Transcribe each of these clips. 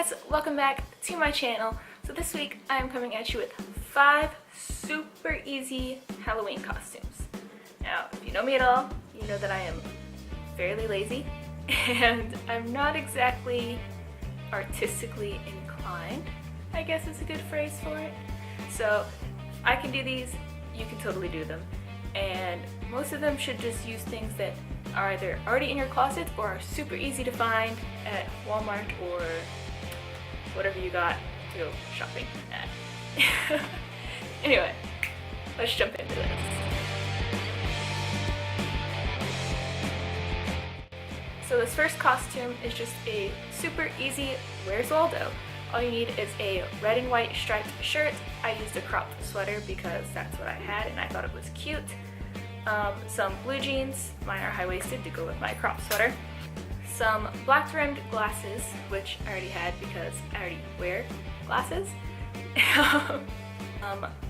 guys, welcome back to my channel. So this week I am coming at you with 5 super easy Halloween costumes. Now, if you know me at all, you know that I am fairly lazy and I'm not exactly artistically inclined, I guess is a good phrase for it. So if I can do these, you can totally do them. And most of them should just use things that are either already in your closet or are super easy to find at Walmart or whatever you got to go shopping at. Anyway, let's jump into this. So this first costume is just a super easy Where's Waldo? All you need is a red and white striped shirt. I used a cropped sweater because that's what I had and I thought it was cute. Some blue jeans, mine are high-waisted to go with my cropped sweater. Some black rimmed glasses, which I already had because I already wear glasses.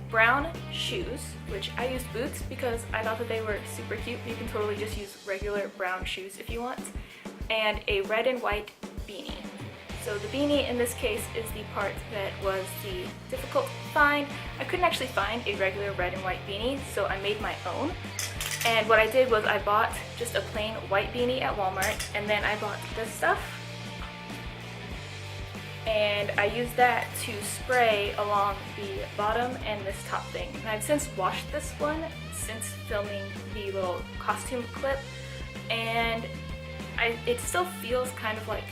Brown shoes, which I used boots because I thought that they were super cute. You can totally just use regular brown shoes if you want. And a red and white beanie. So the beanie in this case is the part that was the difficult to find. I couldn't actually find a regular red and white beanie, so I made my own. And what I did was I bought just a plain white beanie at Walmart, and then I bought this stuff. And I used that to spray along the bottom and this top thing. And I've since washed this one since filming the little costume clip, and it still feels kind of like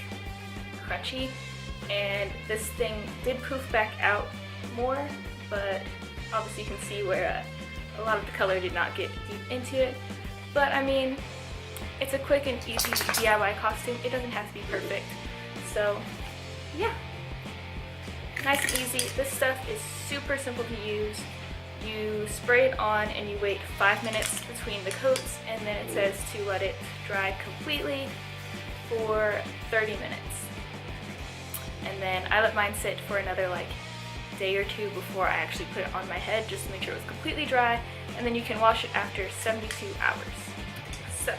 crunchy, and this thing did poof back out more, but obviously you can see where a lot of the color did not get deep into it. But I mean, it's a quick and easy DIY costume. It doesn't have to be perfect. So yeah, nice and easy. This stuff is super simple to use. You spray it on and you wait 5 minutes between the coats, and then it says to let it dry completely for 30 minutes. And then I let mine sit for another like day or two before I actually put it on my head, just to make sure it was completely dry, and then you can wash it after 72 hours. So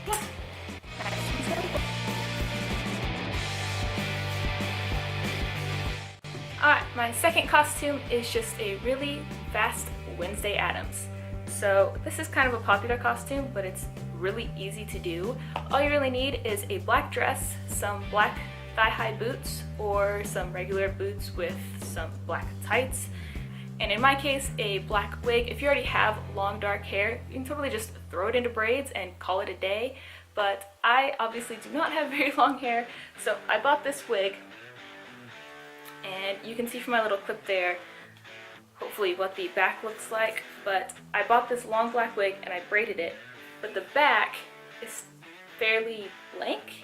yeah, nice and simple. Alright, my second costume is just a really fast Wednesday Addams. So this is kind of a popular costume, but it's really easy to do. All you really need is a black dress, some black thigh-high boots, or some regular boots with some black tights, and in my case, a black wig. If you already have long dark hair, you can totally just throw it into braids and call it a day, but I obviously do not have very long hair, so I bought this wig, and you can see from my little clip there hopefully what the back looks like. But I bought this long black wig and I braided it, but the back is fairly blank.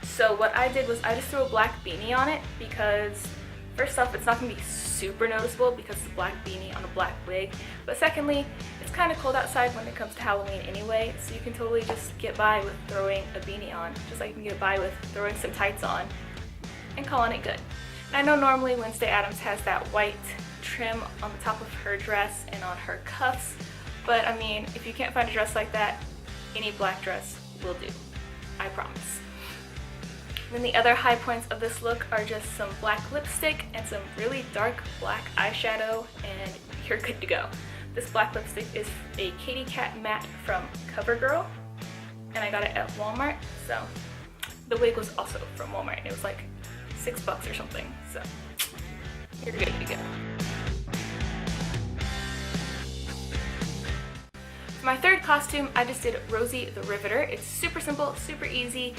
So what I did was I just threw a black beanie on it because first off, it's not going to be super noticeable because it's a black beanie on a black wig, but secondly, it's kind of cold outside when it comes to Halloween anyway, so you can totally just get by with throwing a beanie on, just like you can get by with throwing some tights on and calling it good. And I know normally Wednesday Addams has that white trim on the top of her dress and on her cuffs, but I mean, if you can't find a dress like that, any black dress will do, I promise. Then the other high points of this look are just some black lipstick and some really dark black eyeshadow, and you're good to go. This black lipstick is a Katy Cat matte from CoverGirl, and I got it at Walmart. So the wig was also from Walmart, and it was like $6 or something, so you're good to go. For my third costume, I just did Rosie the Riveter. It's super simple, super easy.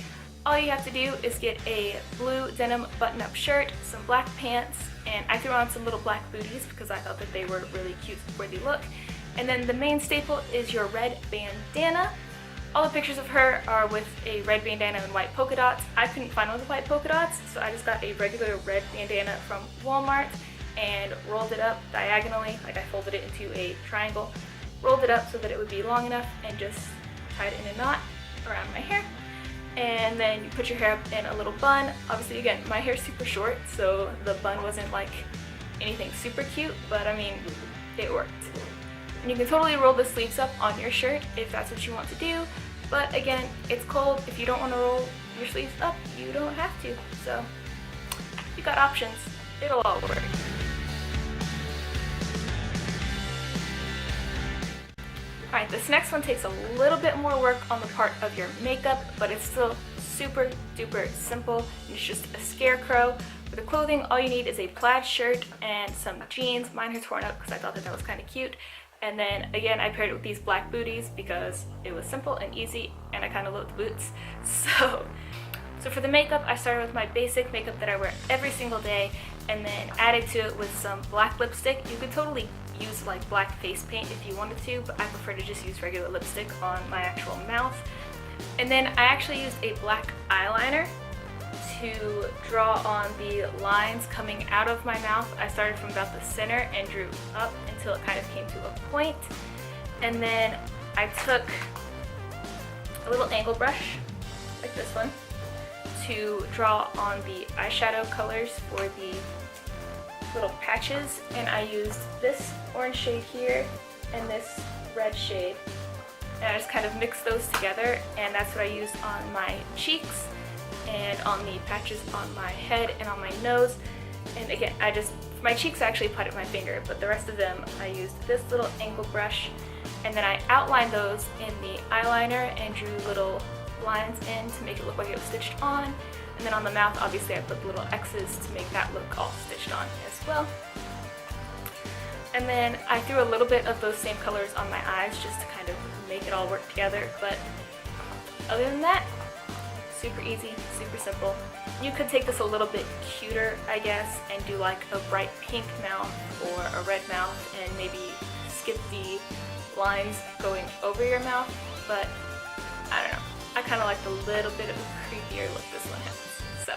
All you have to do is get a blue denim button-up shirt, some black pants, and I threw on some little black booties because I thought that they were really cute for the look. And then the main staple is your red bandana. All the pictures of her are with a red bandana and white polka dots. I couldn't find one with white polka dots, so I just got a regular red bandana from Walmart and rolled it up diagonally, like I folded it into a triangle, rolled it up so that it would be long enough, and just tied it in a knot around my hair. And then you put your hair up in a little bun. Obviously, again, my hair's super short, so the bun wasn't like anything super cute, but I mean, it worked. And you can totally roll the sleeves up on your shirt if that's what you want to do, But again, it's cold. If you don't want to roll your sleeves up, you don't have to. So you got options. It'll all work. Alright, this next one takes a little bit more work on the part of your makeup, but it's still super duper simple. It's just a scarecrow. For the clothing, all you need is a plaid shirt and some jeans. Mine are torn up because I thought that was kind of cute. And then again, I paired it with these black booties because it was simple and easy, and I kind of love the boots. So for the makeup, I started with my basic makeup that I wear every single day, and then added to it with some black lipstick. You could totally use like black face paint if you wanted to, but I prefer to just use regular lipstick on my actual mouth. And then I actually used a black eyeliner to draw on the lines coming out of my mouth. I started from about the center and drew up until it kind of came to a point. And then I took a little angle brush, like this one, to draw on the eyeshadow colors for the little patches. And I used this orange shade here and this red shade. And I just kind of mixed those together, and that's what I used on my cheeks and on the patches on my head and on my nose. And again, for my cheeks I actually applied it with my finger, but the rest of them I used this little angle brush, and then I outlined those in the eyeliner and drew little lines in to make it look like it was stitched on. And then on the mouth, obviously I put little X's to make that look all stitched on as well. And then I threw a little bit of those same colors on my eyes just to kind of make it all work together. But other than that, super easy, super simple. You could take this a little bit cuter, I guess, and do like a bright pink mouth or a red mouth and maybe skip the lines going over your mouth, but I don't know. I kind of like the little bit of a creepier look this one has. So.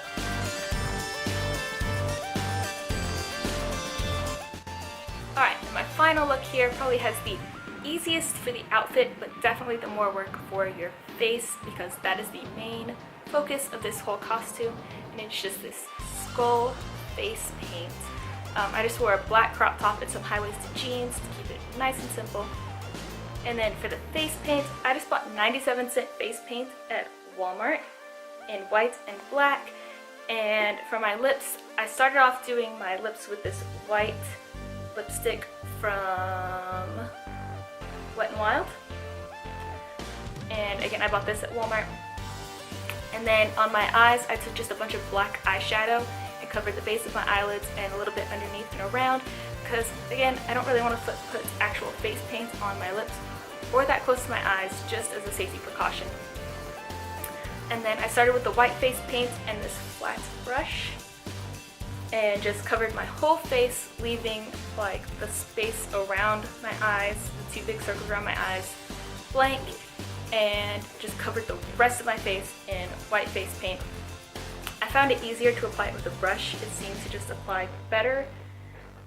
Alright, my final look here probably has the easiest for the outfit, but definitely the more work for your face, because that is the main focus of this whole costume, and it's just this skull face paint. I just wore a black crop top and some high-waisted jeans to keep it nice and simple. And then for the face paint, I just bought 97-cent face paint at Walmart in white and black. And for my lips, I started off doing my lips with this white lipstick from Wet n Wild. And again, I bought this at Walmart. And then on my eyes, I took just a bunch of black eyeshadow and covered the base of my eyelids and a little bit underneath and around, because again, I don't really want to put actual face paint on my lips or that close to my eyes, just as a safety precaution. And then I started with the white face paint and this flat brush and just covered my whole face, leaving like the space around my eyes, the two big circles around my eyes, blank, and just covered the rest of my face in white face paint. I found it easier to apply it with a brush. It seemed to just apply better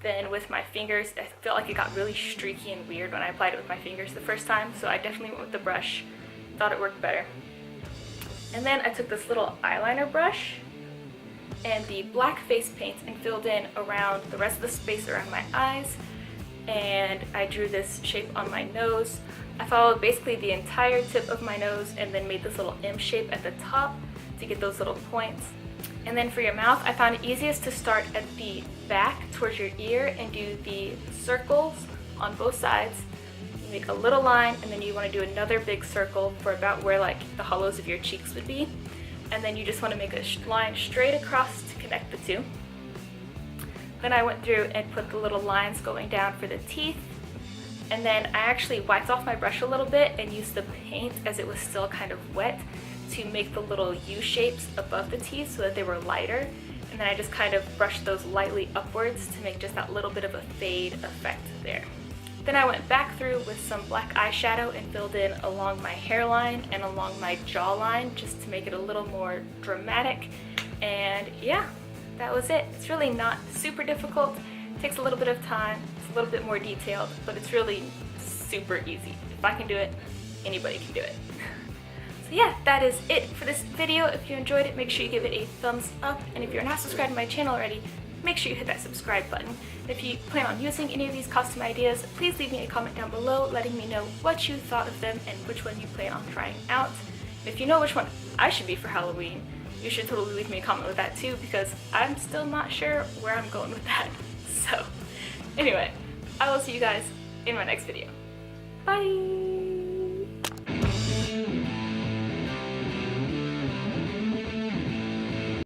than with my fingers. I felt like it got really streaky and weird when I applied it with my fingers the first time, so I definitely went with the brush. Thought it worked better. And then I took this little eyeliner brush and the black face paint and filled in around the rest of the space around my eyes, and I drew this shape on my nose. I followed basically the entire tip of my nose and then made this little M shape at the top to get those little points. And then for your mouth, I found it easiest to start at the back towards your ear and do the circles on both sides. You make a little line, and then you want to do another big circle for about where like the hollows of your cheeks would be. And then you just want to make a line straight across to connect the two. Then I went through and put the little lines going down for the teeth. And then I actually wiped off my brush a little bit and used the paint as it was still kind of wet to make the little U shapes above the teeth so that they were lighter. And then I just kind of brushed those lightly upwards to make just that little bit of a fade effect there. Then I went back through with some black eyeshadow and filled in along my hairline and along my jawline just to make it a little more dramatic. And yeah, that was it. It's really not super difficult. It takes a little bit of time. It's a little bit more detailed, but it's really super easy. If I can do it, anybody can do it. So yeah, that is it for this video. If you enjoyed it, make sure you give it a thumbs up. And if you're not subscribed to my channel already, make sure you hit that subscribe button. If you plan on using any of these costume ideas, please leave me a comment down below letting me know what you thought of them and which one you plan on trying out. And if you know which one I should be for Halloween, you should totally leave me a comment with that too, because I'm still not sure where I'm going with that. So, anyway, I will see you guys in my next video. Bye!